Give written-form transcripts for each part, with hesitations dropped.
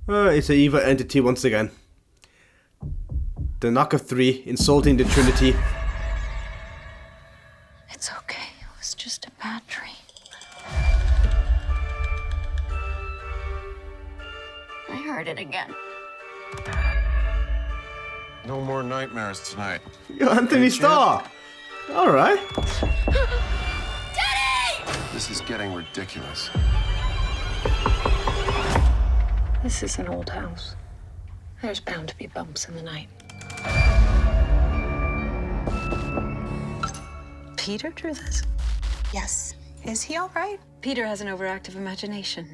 It's an evil entity once again. The knock of 3, insulting the Trinity. It's okay. It was just a bad dream. I heard it again. No more nightmares tonight. You're Anthony Starr. All right. Daddy! This is getting ridiculous. This is an old house. There's bound to be bumps in the night. Peter drew this? Yes. Is he all right? Peter has an overactive imagination.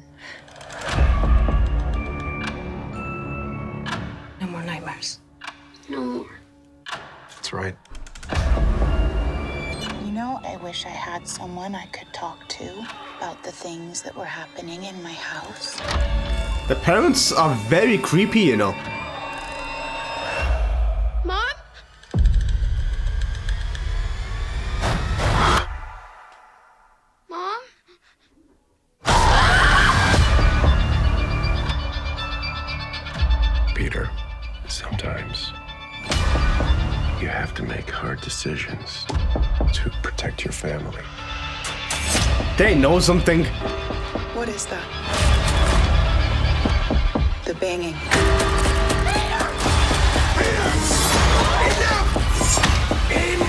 No more nightmares. No more. That's right. You know, I wish I had someone I could talk to about the things that were happening in my house. The parents are very creepy, you know. Mom? Mom? Peter, sometimes you have to make hard decisions to protect your family. They know something. What is that? The banging.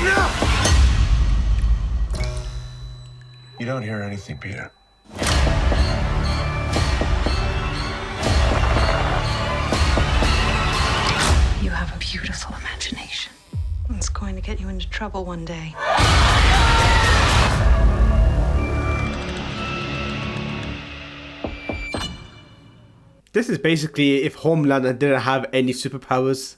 Enough! You don't hear anything, Peter. You have a beautiful imagination. It's going to get you into trouble one day. This is basically if Homelander didn't have any superpowers.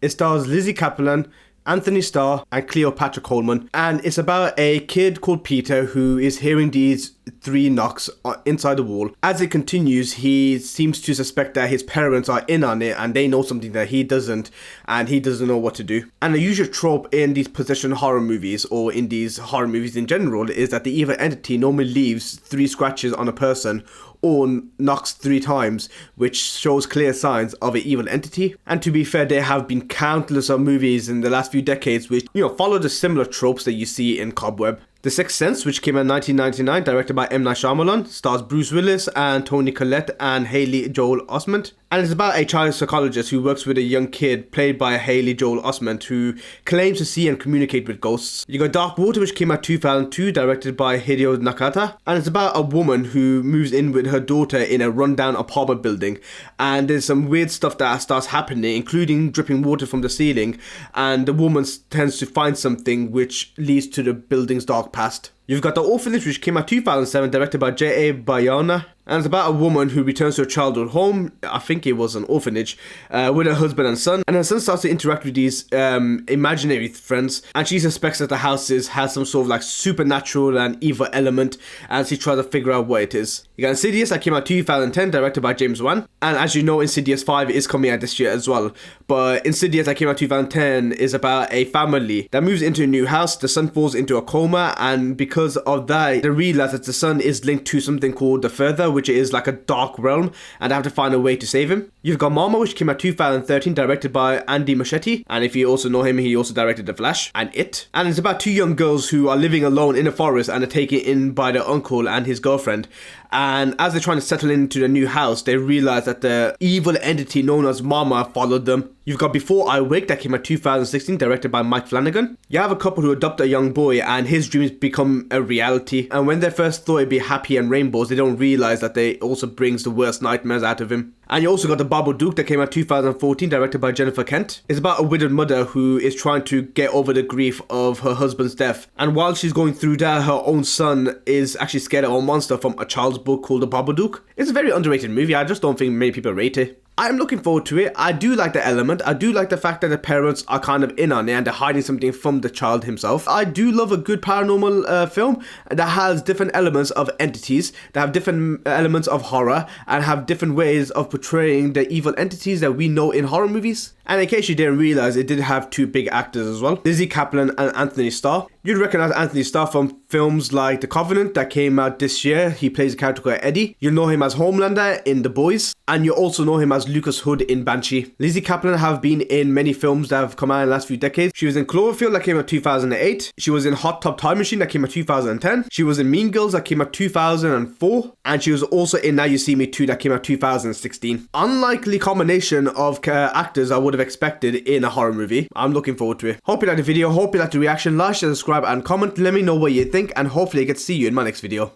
It stars Lizzy Caplan, Anthony Starr, and Cleopatra Coleman, and it's about a kid called Peter who is hearing these 3 knocks inside the wall. As it continues, he seems to suspect that his parents are in on it and they know something that he doesn't, and he doesn't know what to do. And the usual trope in these possession horror movies, or in these horror movies in general, is that the evil entity normally leaves 3 scratches on a person or knocks 3 times, which shows clear signs of an evil entity. And to be fair, there have been countless of movies in the last few decades which, follow the similar tropes that you see in Cobweb. The Sixth Sense, which came out in 1999, directed by M. Night Shyamalan, stars Bruce Willis and Toni Collette and Haley Joel Osment. And it's about a child psychologist who works with a young kid, played by Haley Joel Osment, who claims to see and communicate with ghosts. You got Dark Water, which came out 2002, directed by Hideo Nakata. And it's about a woman who moves in with her daughter in a rundown apartment building. And there's some weird stuff that starts happening, including dripping water from the ceiling. And the woman tends to find something which leads to the building's dark past. You've got The Orphanage, which came out 2007, directed by J.A. Bayona. And it's about a woman who returns to her childhood home, I think it was an orphanage, with her husband and son. And her son starts to interact with these imaginary friends. And she suspects that the house has some sort of like supernatural and evil element. And she tries to figure out what it is. You got Insidious, that came out 2010, directed by James Wan. And as you know, Insidious 5 is coming out this year as well. But Insidious, that came out 2010, is about a family that moves into a new house. The son falls into a coma, and because of that, they realize that the son is linked to something called the Further, which is like a dark realm, and they have to find a way to save him. You've got Mama, which came out 2013, directed by Andy Muschietti, and if you also know him, he also directed The Flash and It. And it's about 2 young girls who are living alone in a forest and are taken in by their uncle and his girlfriend. And as they're trying to settle into the new house, they realize that the evil entity known as Mama followed them. You've got Before I Wake, that came out 2016, directed by Mike Flanagan. You have a couple who adopt a young boy and his dreams become a reality. And when they first thought it'd be happy and rainbows, they don't realize that they also brings the worst nightmares out of him. And you also got The Babadook, that came out 2014, directed by Jennifer Kent. It's about a widowed mother who is trying to get over the grief of her husband's death. And while she's going through that, her own son is actually scared of a monster from a child's book called The Babadook. It's a very underrated movie. I just don't think many people rate it. I'm looking forward to it. I do like the element. I do like the fact that the parents are kind of in on it and they're hiding something from the child himself. I do love a good paranormal film that has different elements of entities, that have different elements of horror, and have different ways of portraying the evil entities that we know in horror movies. And in case you didn't realize, it did have two big actors as well, Lizzy Caplan and Anthony Starr. You'd recognize Anthony Starr from films like The Covenant that came out this year. He plays a character called Eddie. You'll know him as Homelander in The Boys, and you also know him as Lucas Hood in Banshee. Lizzy Caplan have been in many films that have come out in the last few decades. She was in Cloverfield that came out 2008. She was in Hot Tub Time Machine that came out 2010. She was in Mean Girls that came out 2004. And she was also in Now You See Me 2 that came out 2016. Unlikely combination of actors I would have expected in a horror movie. I'm looking forward to it. Hope you liked the video. Hope you liked the reaction. Like, share, subscribe and comment. Let me know what you think, and hopefully I get to see you in my next video.